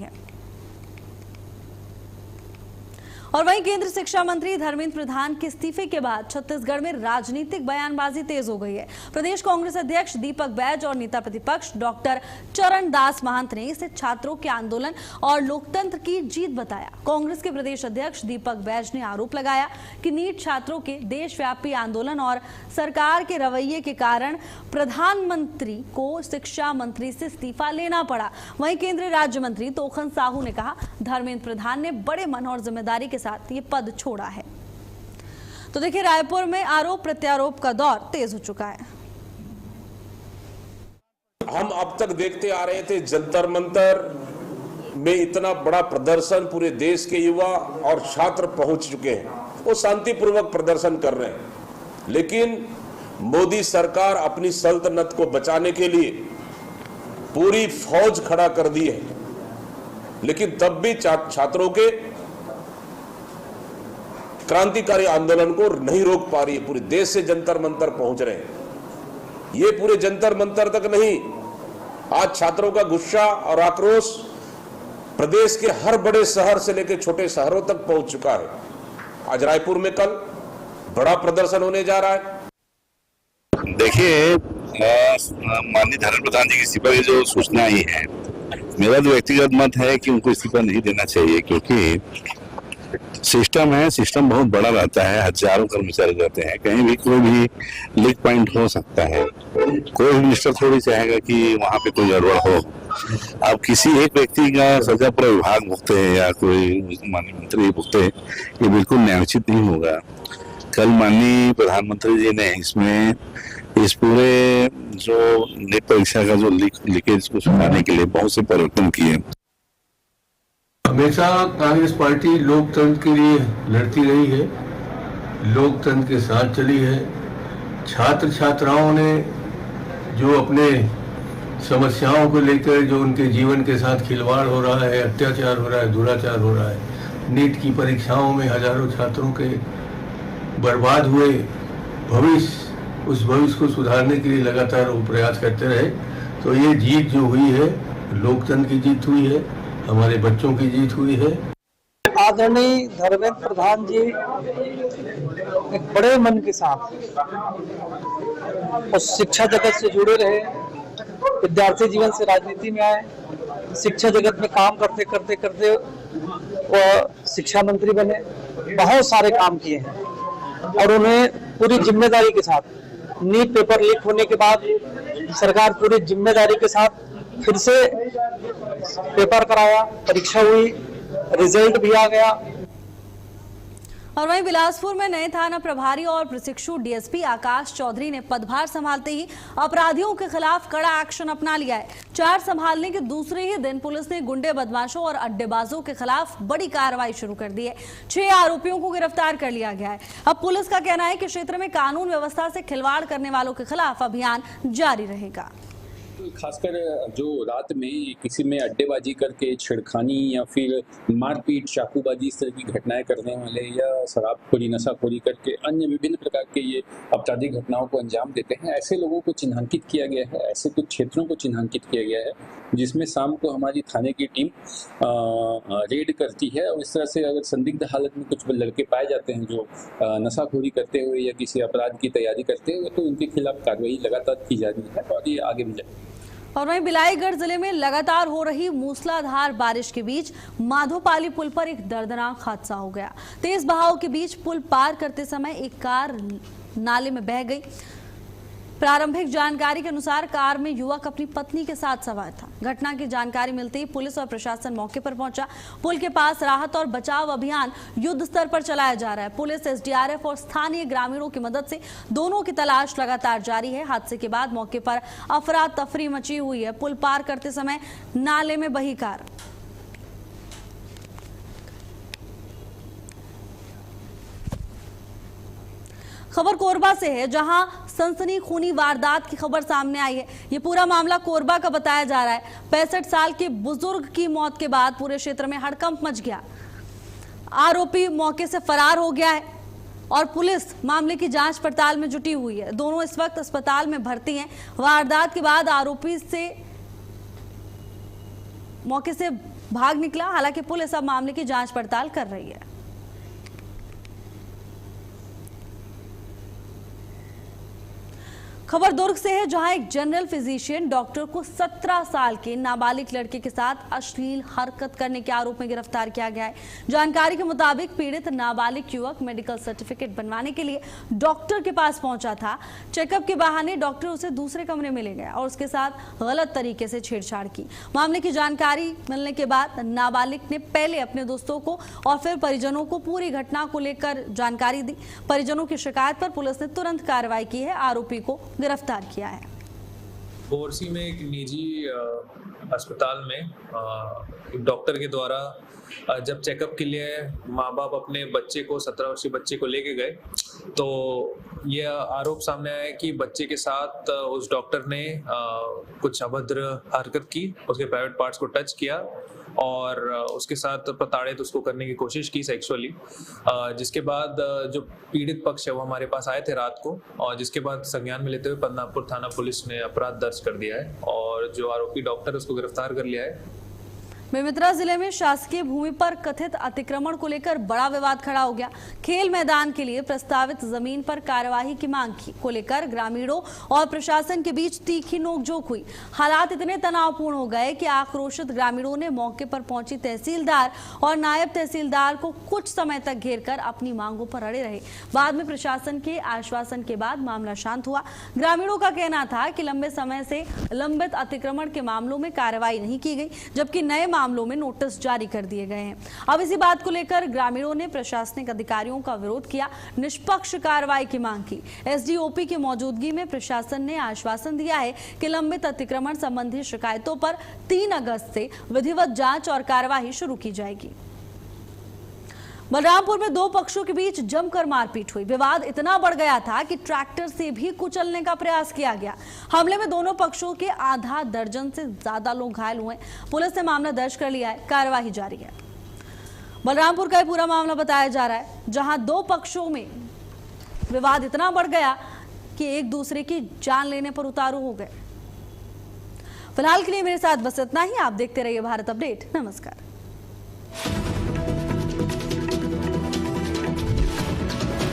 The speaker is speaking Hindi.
है। और वहीं केंद्रीय शिक्षा मंत्री धर्मेंद्र प्रधान के इस्तीफे के बाद छत्तीसगढ़ में राजनीतिक बयानबाजी तेज हो गई है। प्रदेश कांग्रेस अध्यक्ष दीपक बैज और नेता प्रतिपक्ष डॉक्टर चरणदास महंत ने इसे छात्रों के आंदोलन और लोकतंत्र की जीत बताया। कांग्रेस के प्रदेश अध्यक्ष दीपक बैज ने आरोप लगाया कि नीट छात्रों के देशव्यापी आंदोलन और सरकार के रवैये के कारण प्रधानमंत्री को शिक्षा मंत्री से इस्तीफा लेना पड़ा। वहीं केंद्रीय राज्य मंत्री तोखन साहू ने कहा, धर्मेंद्र प्रधान ने बड़े मन और जिम्मेदारी के साथ ये पद छोड़ा है। तो देखिए, रायपुर में आरोप प्रत्यारोप का दौर तेज हो चुका है। हम अब तक देखते आ रहे थे जंतर मंतर में इतना बड़ा प्रदर्शन पूरे देश के युवा और छात्र पहुंच चुके हैं, वो शांतिपूर्वक प्रदर्शन कर रहे हैं, लेकिन मोदी सरकार अपनी सल्तनत को बचाने के लिए पूरी फौज खड़ा कर दी है, लेकिन तब भी छात्रों के क्रांतिकारी आंदोलन को नहीं रोक पा रही है। पूरे देश से जंतर मंतर पहुंच रहे हैं। ये पूरे जंतर मंतर तक नहीं, आज छात्रों का गुस्सा और आक्रोश प्रदेश के हर बड़े शहर से लेकर छोटे शहरों तक पहुंच चुका है। आज रायपुर में कल बड़ा प्रदर्शन होने जा रहा है। देखिए, माननीय धर्मेंद्र प्रधान जी की इस्तीफा की जो सूचना आई है, मेरा जो व्यक्तिगत मत है कि उनको इस्तीफा नहीं देना चाहिए, क्योंकि सिस्टम है, सिस्टम बहुत बड़ा रहता है, हजारों कर्मचारी रहते हैं, कहीं भी कोई भी लीक पॉइंट हो सकता है। कोई भी मिनिस्टर थोड़ी चाहेगा कि वहां पे कोई गड़बड़ हो। अब किसी एक व्यक्ति का सजा पूरा विभाग भुगते या कोई माननीय मंत्री भुगते, ये बिल्कुल न्यायोचित नहीं होगा। कल माननीय प्रधानमंत्री जी ने इसमें इस पूरे जो नीट परीक्षा का जो लीकेज को सुधारने के लिए बहुत से परिवर्तन किए। हमेशा कांग्रेस पार्टी लोकतंत्र के लिए लड़ती रही है, लोकतंत्र के साथ चली है। छात्र छात्राओं ने जो अपने समस्याओं को लेकर जो उनके जीवन के साथ खिलवाड़ हो रहा है, अत्याचार हो रहा है, दुराचार हो रहा है, नीट की परीक्षाओं में हजारों छात्रों के बर्बाद हुए भविष्य, उस भविष्य को सुधारने के लिए लगातार वो प्रयास करते रहे। तो ये जीत जो हुई है, लोकतंत्र की जीत हुई है, हमारे बच्चों की जीत हुई है। आदरणीय धर्मेंद्र प्रधान जी एक बड़े मन के साथ उस शिक्षा जगत से जुड़े रहे, विद्यार्थी जीवन से राजनीति में आए, शिक्षा जगत में काम करते करते करते वो शिक्षा मंत्री बने, बहुत सारे काम किए हैं और उन्हें पूरी जिम्मेदारी के साथ नीट पेपर लीक होने के बाद सरकार पूरी जिम्मेदारी के साथ फिर से पेपर कराया, परीक्षा हुई, रिजल्ट भी आ गया। और वहीं बिलासपुर में नए थाना प्रभारी और प्रशिक्षु डीएसपी आकाश चौधरी ने पदभार संभालते ही अपराधियों के खिलाफ कड़ा एक्शन अपना लिया है। चार्ज संभालने के दूसरे ही दिन पुलिस ने गुंडे, बदमाशों और अड्डेबाजों के खिलाफ बड़ी कार्रवाई शुरू कर दी है। 6 आरोपियों को गिरफ्तार कर लिया गया है। अब पुलिस का कहना है कि क्षेत्र में कानून व्यवस्था से खिलवाड़ करने वालों के खिलाफ अभियान जारी रहेगा। खासकर जो रात में किसी में अड्डेबाजी करके छेड़खानी या फिर मारपीट, चाकूबाजी, इस तरह की घटनाएं करने वाले या शराबखोरी, नशाखोरी करके अन्य विभिन्न प्रकार के ये आपराधिक घटनाओं को अंजाम देते हैं, ऐसे लोगों को चिन्हांकित किया गया है। ऐसे कुछ क्षेत्रों को चिन्हांकित किया गया है जिसमें शाम को हमारी थाने की टीम रेड करती है और इस तरह से अगर संदिग्ध हालत में कुछ लड़के पाए जाते हैं जो नशाखोरी करते हुए या किसी अपराध की तैयारी करते हुए, तो उनके खिलाफ कार्रवाई लगातार की जा रही है और ये आगे भी जाएगी। और वहीं बिलाईगढ़ जिले में लगातार हो रही मूसलाधार बारिश के बीच माधोपाली पुल पर एक दर्दनाक हादसा हो गया। तेज बहाव के बीच पुल पार करते समय एक कार नाले में बह गई। प्रारंभिक जानकारी के अनुसार कार में युवक अपनी पत्नी के साथ सवार था। घटना की जानकारी मिलते ही पुलिस और प्रशासन मौके पर पहुंचा। पुल के पास राहत और बचाव अभियान युद्ध स्तर पर चलाया जा रहा है। पुलिस, एसडीआरएफ और स्थानीय ग्रामीणों की मदद से दोनों की तलाश लगातार जारी है। हादसे के बाद मौके पर अफरा तफरी मची हुई है। पुल पार करते समय नाले में बही कार। खबर कोरबा से है, जहां सनसनीखेज वारदात की खबर सामने आई है। ये पूरा मामला कोरबा का बताया जा रहा है। 65 साल के बुजुर्ग की मौत के बाद पूरे क्षेत्र में हड़कंप मच गया। आरोपी मौके से फरार हो गया है और पुलिस मामले की जांच पड़ताल में जुटी हुई है। दोनों इस वक्त अस्पताल में भर्ती हैं। वारदात के बाद आरोपी से मौके से भाग निकला। हालांकि पुलिस अब मामले की जांच पड़ताल कर रही है। खबर दुर्ग से है, जहां एक जनरल फिजिशियन डॉक्टर को 17 साल के नाबालिग लड़के के साथ अश्लील हरकत करने के आरोप में गिरफ्तार किया गया है। जानकारी के मुताबिक पीड़ित नाबालिग युवक मेडिकल सर्टिफिकेट बनवाने के लिए डॉक्टर के पास पहुंचा था। चेकअप के बहाने डॉक्टर उसे दूसरे कमरे में ले गया और उसके साथ गलत तरीके से छेड़छाड़ की। मामले की जानकारी मिलने के बाद नाबालिग ने पहले अपने दोस्तों को और फिर परिजनों को पूरी घटना को लेकर जानकारी दी। परिजनों की शिकायत पर पुलिस ने तुरंत कार्रवाई की है, आरोपी को गिरफ्तार किया है। बोरसी में एक निजी अस्पताल में एक डॉक्टर के द्वारा जब चेकअप के लिए माँ बाप अपने बच्चे को 17 वर्षीय बच्चे को लेके गए तो यह आरोप सामने आया कि बच्चे के साथ उस डॉक्टर ने कुछ अभद्र हरकत की, उसके प्राइवेट पार्ट्स को टच किया और उसके साथ प्रताड़ित उसको करने की कोशिश की सेक्सुअली। जिसके बाद जो पीड़ित पक्ष है वो हमारे पास आए थे रात को, और जिसके बाद संज्ञान में लेते हुए पद्मनाभपुर थाना पुलिस ने अपराध दर्ज कर दिया है और जो आरोपी डॉक्टर उसको गिरफ्तार कर लिया है। बेमेतरा जिले में शासकीय भूमि पर कथित अतिक्रमण को लेकर बड़ा विवाद खड़ा हो गया। खेल मैदान के लिए प्रस्तावित जमीन पर कार्यवाही की मांग को लेकर ग्रामीणों और प्रशासन के बीच तीखी नोकझोंक हुई। हालात इतने तनावपूर्ण हो गए कि आक्रोशित ग्रामीणों ने मौके पर पहुंची तहसीलदार और नायब तहसीलदार को कुछ समय तक घेरकर अपनी मांगों पर अड़े रहे। बाद में प्रशासन के आश्वासन के बाद मामला शांत हुआ। ग्रामीणों का कहना था कि लंबे समय से लंबित अतिक्रमण के मामलों में कार्रवाई नहीं की गई, जबकि नए मामलों में नोटिस जारी कर दिए गए हैं। अब इसी बात को लेकर ग्रामीणों ने प्रशासनिक अधिकारियों का विरोध किया, निष्पक्ष कार्रवाई की मांग की। एसडीओपी की मौजूदगी में प्रशासन ने आश्वासन दिया है कि लंबित अतिक्रमण संबंधी शिकायतों पर 3 अगस्त से विधिवत जांच और कार्रवाई शुरू की जाएगी। बलरामपुर में 2 पक्षों के बीच जमकर मारपीट हुई। विवाद इतना बढ़ गया था कि ट्रैक्टर से भी कुचलने का प्रयास किया गया। हमले में दोनों पक्षों के आधा दर्जन से ज्यादा लोग घायल हुए। पुलिस ने मामला दर्ज कर लिया है, कार्यवाही जारी है। बलरामपुर का पूरा मामला बताया जा रहा है, जहां 2 पक्षों में विवाद इतना बढ़ गया कि एक दूसरे की जान लेने पर उतारू हो गए। फिलहाल के लिए मेरे साथ बस इतना ही। आप देखते रहिए भारत अपडेट। नमस्कार।